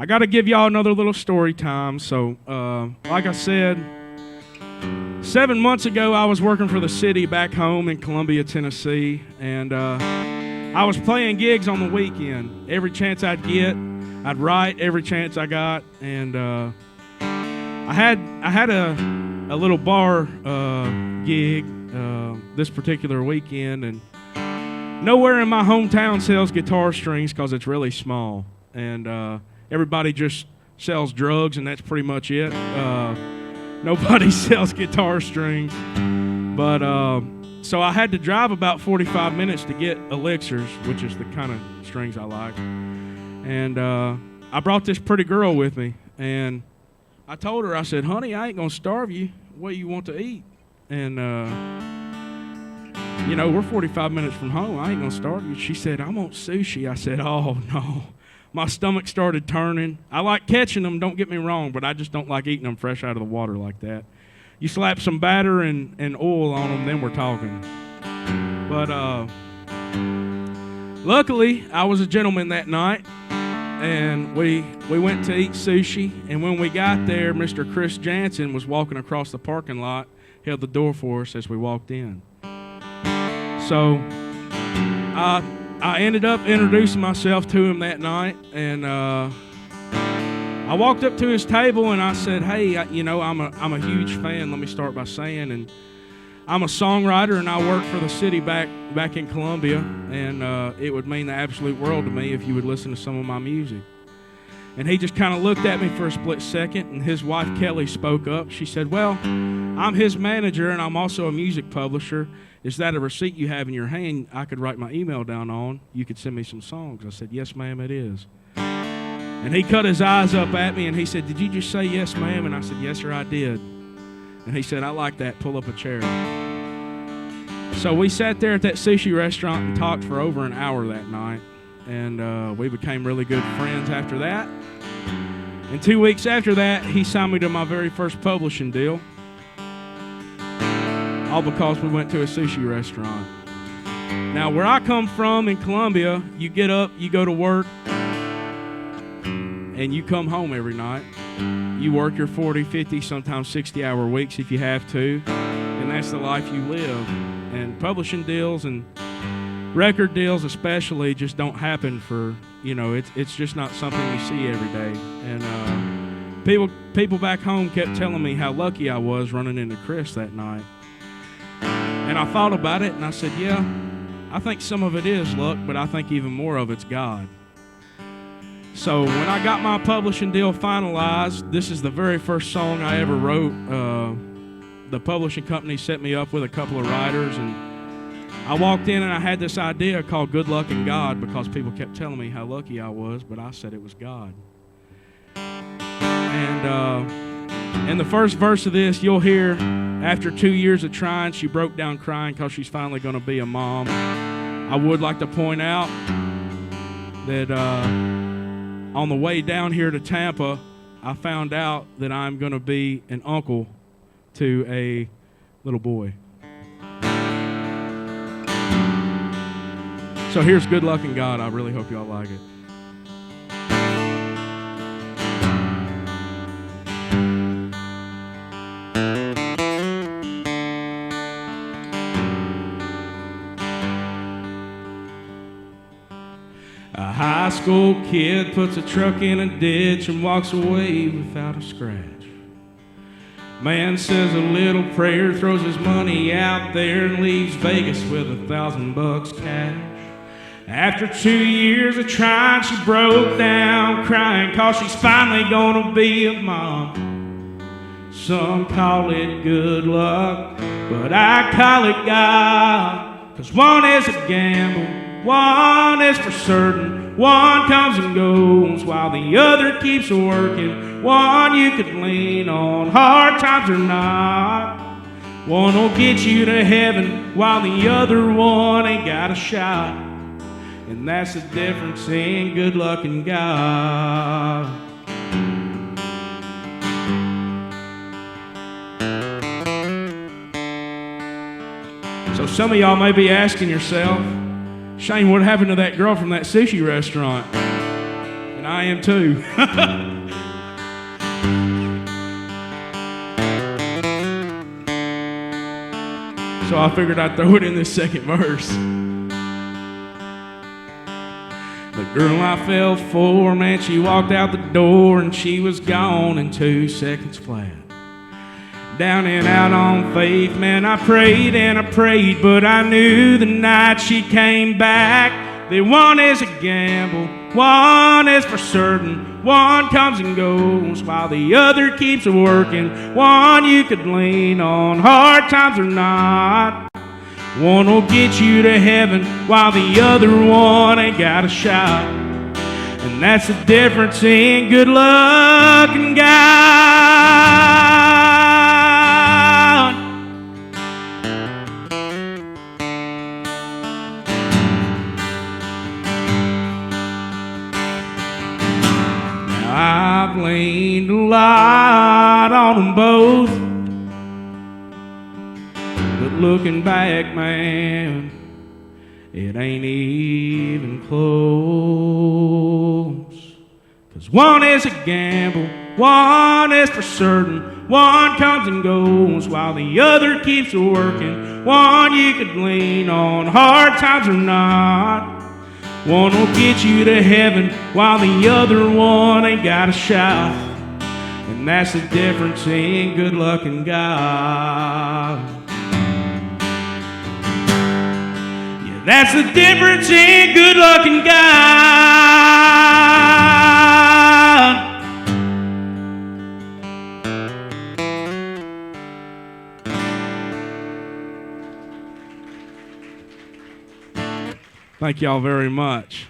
I got to give y'all another little story time. So, like I said, 7 months ago, I was working for the city back home in Columbia, Tennessee, and I was playing gigs on the weekend. Every chance I'd get, I'd write every chance I got, and I had a little bar gig this particular weekend, and nowhere in my hometown sells guitar strings because it's really small, and everybody just sells drugs, and that's pretty much it. Nobody sells guitar strings, but so I had to drive about 45 minutes to get elixirs, which is the kind of strings I like, and I brought this pretty girl with me, and I told her, I said, honey, I ain't gonna starve you. What do you want to eat? And you know, we're 45 minutes from home. I ain't gonna starve you. She said, I want sushi. I said, oh no. My stomach started turning. I like catching them, don't get me wrong, but I just don't like eating them fresh out of the water like that. You slap some batter and oil on them, then we're talking. But luckily, I was a gentleman that night, and we went to eat sushi, and when we got there, Mr. Chris Jansen was walking across the parking lot, held the door for us as we walked in. So I ended up introducing myself to him that night, and I walked up to his table and I said, hey, I'm a huge fan, let me start by saying, and I'm a songwriter and I work for the city back in Columbia, and it would mean the absolute world to me if you would listen to some of my music. And he just kind of looked at me for a split second, and his wife Kelly spoke up. She said, well, I'm his manager and I'm also a music publisher. Is that a receipt you have in your hand I could write my email down on? You could send me some songs. I said, yes, ma'am, it is. And he cut his eyes up at me and he said, did you just say yes, ma'am? And I said, yes, sir, I did. And he said, I like that. Pull up a chair. So we sat there at that sushi restaurant and talked for over an hour that night. And we became really good friends after that. And 2 weeks after that, he signed me to my very first publishing deal. All because we went to a sushi restaurant. Now, where I come from in Columbia, you get up, you go to work, and you come home every night. You work your 40, 50, sometimes 60-hour weeks if you have to, and that's the life you live. And publishing deals and record deals especially just don't happen for, it's just not something you see every day. And people back home kept telling me how lucky I was running into Chris that night. And I thought about it, and I said, yeah, I think some of it is luck, but I think even more of it's God. So when I got my publishing deal finalized, this is the very first song I ever wrote. The publishing company set me up with a couple of writers, and I walked in and I had this idea called Good Luck in God, because people kept telling me how lucky I was, but I said it was God. And in the first verse of this, you'll hear, after 2 years of trying, she broke down crying because she's finally going to be a mom. I would like to point out that on the way down here to Tampa, I found out that I'm going to be an uncle to a little boy. So here's Good Luck in God. I really hope y'all like it. A high school kid puts a truck in a ditch and walks away without a scratch. Man says a little prayer, throws his money out there, and leaves Vegas with $1,000 cash. After 2 years of trying, she broke down crying, 'cause she's finally gonna be a mom. Some call it good luck, but I call it God. 'Cause one is a gamble, one is for certain. One comes and goes while the other keeps working. One you could lean on, hard times or not. One will get you to heaven while the other one ain't got a shot. And that's the difference in good luck and God. So some of y'all may be asking yourself, Shane, what happened to that girl from that sushi restaurant? And I I am too. So I figured I'd throw it in this second verse. The girl I fell for, man, she walked out the door and she was gone in 2 seconds flat. Down and out on faith, man, I prayed and I prayed, but I knew the night she came back that one is a gamble, one is for certain, one comes and goes while the other keeps working, one you could lean on, hard times or not. One will get you to heaven while the other one ain't got a shot. And that's the difference in good luck and God. I've leaned a lot on them both, but looking back, man, it ain't even close. 'Cause one is a gamble, one is for certain, one comes and goes while the other keeps working, one you could lean on, hard times or not. One will get you to heaven while the other one ain't got a shot. And that's the difference in good luck and God. Yeah, that's the difference in good luck and God. Thank y'all very much.